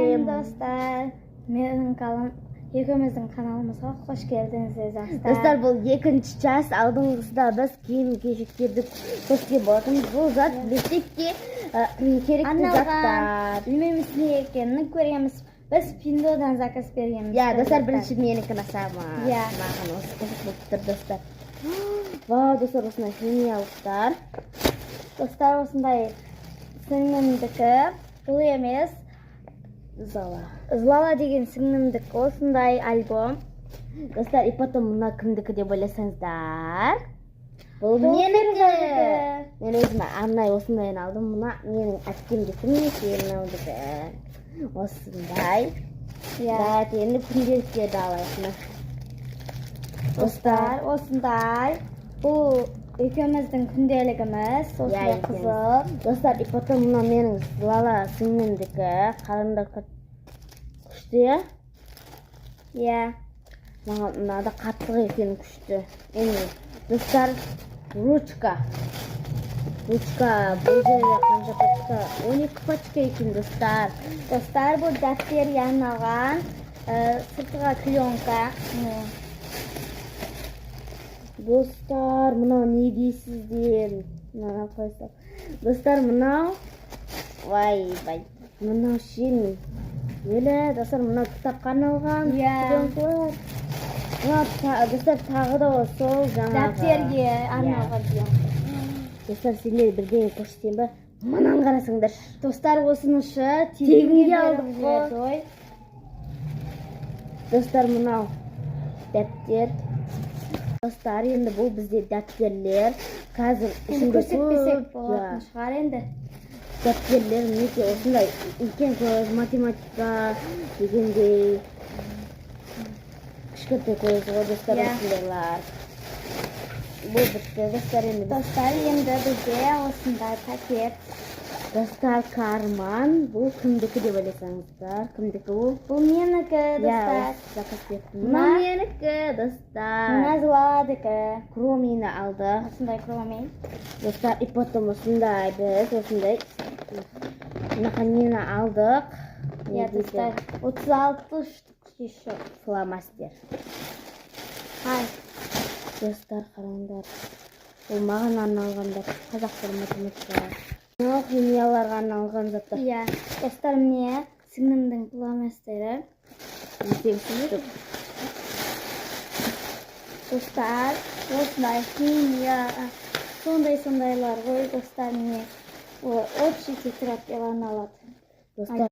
Selam dostlar. Ekөөбүздүн каналыбызга кош келдиңиздер достар. Достар, бұл екінші часть. Алдыңғысында біз киім-кешектерді көрсеткен болатынбыз. Бұл зат мектепке керекті заттар. Билмеймиз эмне экенин көремиз. Біз Пиндодан заказ бергенбиз. Я, достар, бірінші менікін асама. Я. Маған осы қызық болып тұр, достар. Вау, достар, осындай химиялықтар. Достар, осындай сіңлімдікі. Бұл емес. Злала деген сіңлімдікі осындай альбом. Достар, и потом мына кімдікі деп ойласаңыздар. Бұл менікі. Мен өзіме арнайы осындайын алдым. Мына менің әпкемдікі, менің осындай. Да, енді күнделіктерді алайық. Достар, осындай. Бұл екеуміздің күнделігіміз, осындай қызыл. Достар, и потом мына менің Злала сіңлімдікі. Қарындар күшті, я? Я. Мынада қаттығы екен күшті. Достар, ручка. Ручка, бұл жерде қанша пачка? 12 пачка екен, достар. Достар, бұл дәптерге арналған, сыртыға клеенка. Достар, мынау не дейсіздер? Мынау қойсақ. Достар, мынау. Вай, мынау шен. Өлі, достар, мынау кітапқа арналған клеенкалар. Достар, тағы да сол жаңағы. Дәптерге арналған клеенка. Достар, сендер бірден көрсетейін ба? Мынаны қарасыңдар. Достар, осынышы тегінге алдық қой. Достар, мынау дәптер. Достар, енді бұл бізде дәптерлер. Қазір көрсетпесек болатын шығар енді. Дәптерлер мінеке осындай үлкен көз, математика дегендей. Кішкентай көз ғой, достар, осындайлар. Бұл бітті, достар, енді. Достар, енді бізде осындай пакет. Достар, карман. Бұл кімдікі деп ойласаңыздар. Кімдікі бұл? Бұл менікі, достар. Заказ беттім. Мына менікі, достар. Мына Зладікі. Кромені алды. Осындай кромен. Достар, и потом осындай біз, осындай. Нақанені алдық. Я, достар, 36 штук еще. Фломастер. Ай. Достар, қараңдар. Бұл маған арналғандар. Қазақтар математика. Мынау химияларға арналған заттар. Я, достар, міне сіңлімдің фломастері. Достар, осындай химия, сондайлар ғой, достар, міне. Общий тетрадь деп арналады. Достар,